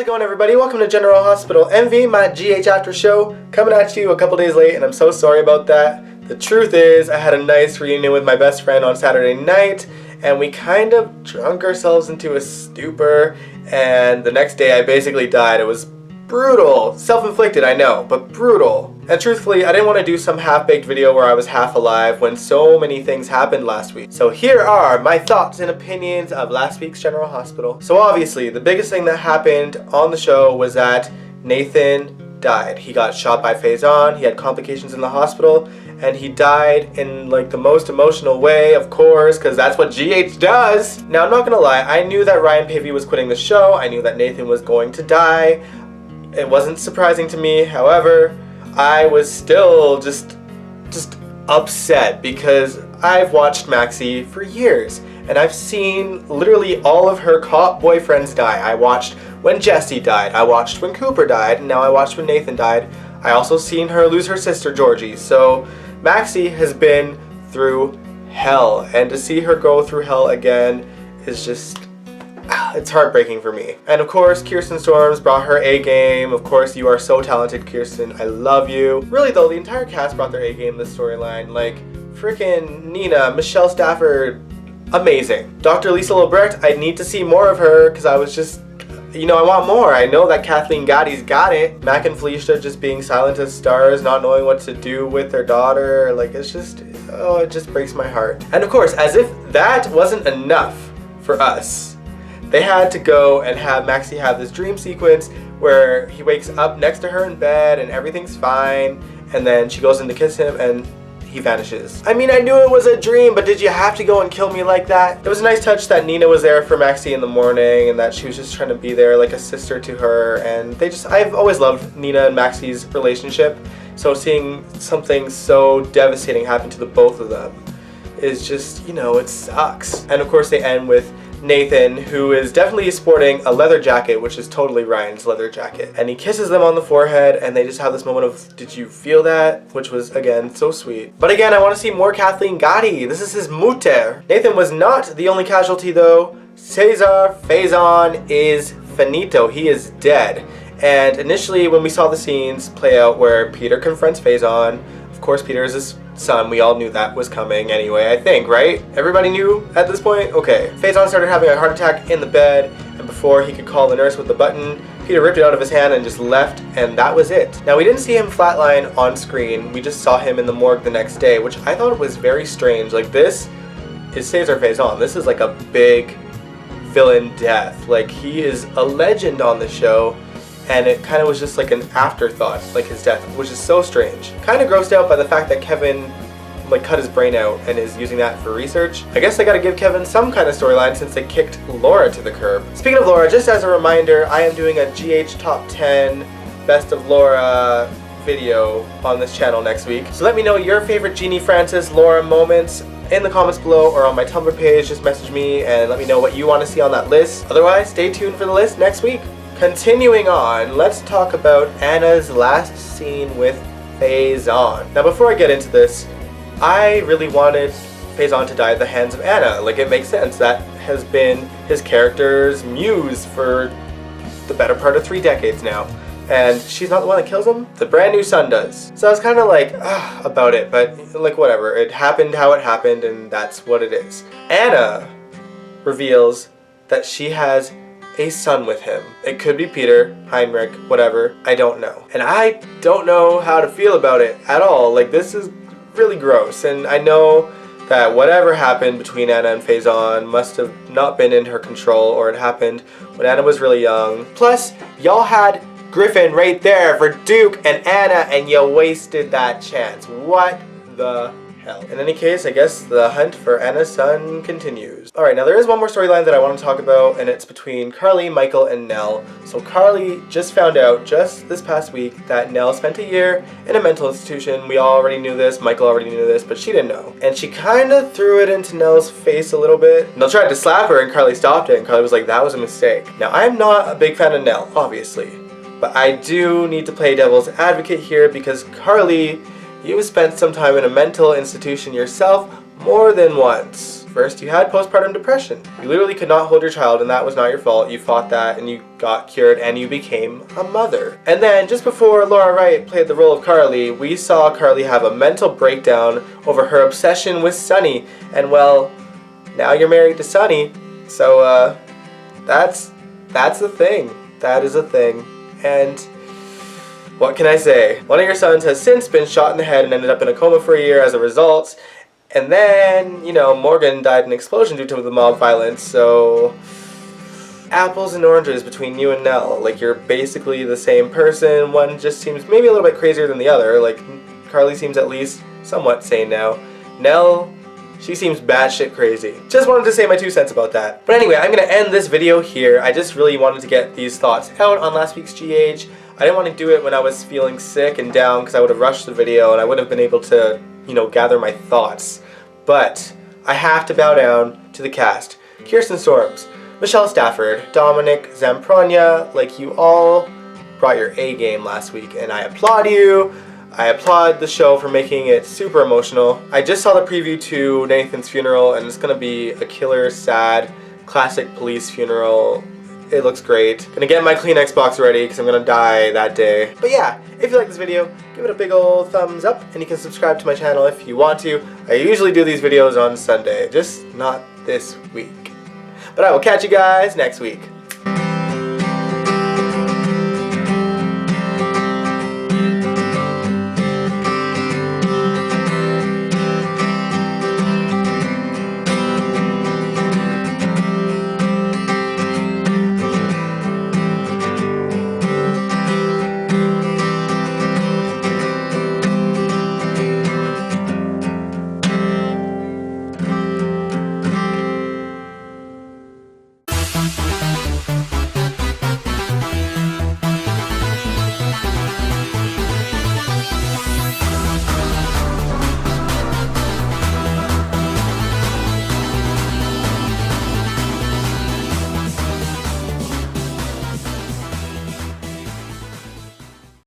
going, everybody? Welcome to General Hospital MV, my GH after show, coming at you a couple days late, and I'm so sorry about that. The truth is, I had a nice reunion with my best friend on Saturday night, and we kind of drunk ourselves into a stupor, and the next day I basically died. It was brutal. Self-inflicted, I know, but brutal. And truthfully, I didn't want to do some half-baked video where I was half alive when so many things happened last week. So here are my thoughts and opinions of last week's General Hospital. So obviously, the biggest thing that happened on the show was that Nathan died. He got shot by Faison, he had complications in the hospital, and he died in like the most emotional way, of course, because that's what GH does. Now, I'm not gonna lie, I knew that Ryan Pavey was quitting the show, I knew that Nathan was going to die. It wasn't surprising to me, however, I was still just upset because I've watched Maxie for years and I've seen literally all of her cop boyfriends die. I watched when Jesse died, I watched when Cooper died, and now I watched when Nathan died. I also seen her lose her sister Georgie, so Maxie has been through hell, and to see her go through hell again is just... it's heartbreaking for me. And of course, Kirsten Storms brought her A game. Of course, you are so talented, Kirsten. I love you. Really though, the entire cast brought their A game this storyline. Like, freaking Nina, Michelle Stafford, amazing. Dr. Lisa Lebrecht, I need to see more of her because I was just, you know, I want more. I know that Kathleen Gatti's got it. Mac and Felicia just being silent as stars, not knowing what to do with their daughter. Like, it's just, oh, it just breaks my heart. And of course, as if that wasn't enough for us, they had to go and have Maxie have this dream sequence where he wakes up next to her in bed and everything's fine, and then she goes in to kiss him and he vanishes. I mean, I knew it was a dream, but did you have to go and kill me like that? It was a nice touch that Nina was there for Maxie in the morning and that she was just trying to be there like a sister to her, and I've always loved Nina and Maxie's relationship, so seeing something so devastating happen to the both of them is just, you know, it sucks. And of course they end with Nathan, who is definitely sporting a leather jacket, which is totally Ryan's leather jacket. And he kisses them on the forehead, and they just have this moment of, did you feel that? Which was, again, so sweet. But again, I want to see more Kathleen Gatti. This is his mutter. Nathan was not the only casualty, though. Cesar Faison is finito. He is dead. And initially, when we saw the scenes play out where Peter confronts Faison, of course, Peter is his son. We all knew that was coming anyway, I think, right? Everybody knew at this point? Okay. Faison started having a heart attack in the bed, and before he could call the nurse with the button, Peter ripped it out of his hand and just left, and that was it. Now, we didn't see him flatline on screen. We just saw him in the morgue the next day, which I thought was very strange. Like, this is Cesar Faison. This is like a big villain death. Like, he is a legend on the show, and it kind of was just like an afterthought, like his death, which is so strange. Kind of grossed out by the fact that Kevin like cut his brain out and is using that for research. I guess I gotta give Kevin some kind of storyline since they kicked Laura to the curb. Speaking of Laura, just as a reminder, I am doing a GH Top 10 Best of Laura video on this channel next week. So let me know your favorite Jeannie Francis Laura moments in the comments below or on my Tumblr page. Just message me and let me know what you want to see on that list. Otherwise, stay tuned for the list next week. Continuing on, let's talk about Anna's last scene with Faison. Now, before I get into this, I really wanted Faison to die at the hands of Anna. Like, it makes sense. That has been his character's muse for the better part of 3 decades now. And she's not the one that kills him. The brand new son does. So I was kind of like, about it, but like, whatever. It happened how it happened, and that's what it is. Anna reveals that she has a son with him. It could be Peter, Heinrich, whatever, I don't know. And I don't know how to feel about it at all. Like, this is really gross, and I know that whatever happened between Anna and Faison must have not been in her control, or it happened when Anna was really young. Plus, y'all had Griffin right there for Duke and Anna, and you wasted that chance. What the hell? In any case, I guess the hunt for Anna's son continues. Alright, now there is one more storyline that I want to talk about, and it's between Carly, Michael, and Nell. So Carly just found out just this past week that Nell spent a year in a mental institution. We already knew this, Michael already knew this, but she didn't know. And she kind of threw it into Nell's face a little bit. Nell tried to slap her and Carly stopped it, and Carly was like, that was a mistake. Now, I'm not a big fan of Nell, obviously, but I do need to play devil's advocate here because Carly, you spent some time in a mental institution yourself more than once. First, you had postpartum depression. You literally could not hold your child, and that was not your fault. You fought that, and you got cured, and you became a mother. And then, just before Laura Wright played the role of Carly, we saw Carly have a mental breakdown over her obsession with Sunny. And well, now you're married to Sunny, so that's the thing. That is a thing. And what can I say? One of your sons has since been shot in the head and ended up in a coma for a year as a result. And then, you know, Morgan died in an explosion due to the mob violence, so apples and oranges between you and Nell. Like, you're basically the same person. One just seems maybe a little bit crazier than the other. Like, Carly seems at least somewhat sane now. Nell, she seems batshit crazy. Just wanted to say my 2 cents about that. But anyway, I'm gonna end this video here. I just really wanted to get these thoughts out on last week's GH. I didn't want to do it when I was feeling sick and down because I would have rushed the video and I wouldn't have been able to, you know, gather my thoughts. But I have to bow down to the cast. Kirsten Storms, Michelle Stafford, Dominic Zamprogna, like, you all brought your A game last week and I applaud you. I applaud the show for making it super emotional. I just saw the preview to Nathan's funeral and it's gonna be a killer, sad, classic police funeral. It looks great. Gonna get my Kleenex box ready because I'm gonna die that day. But yeah, if you like this video, give it a big old thumbs up and you can subscribe to my channel if you want to. I usually do these videos on Sunday, just not this week. But I will catch you guys next week.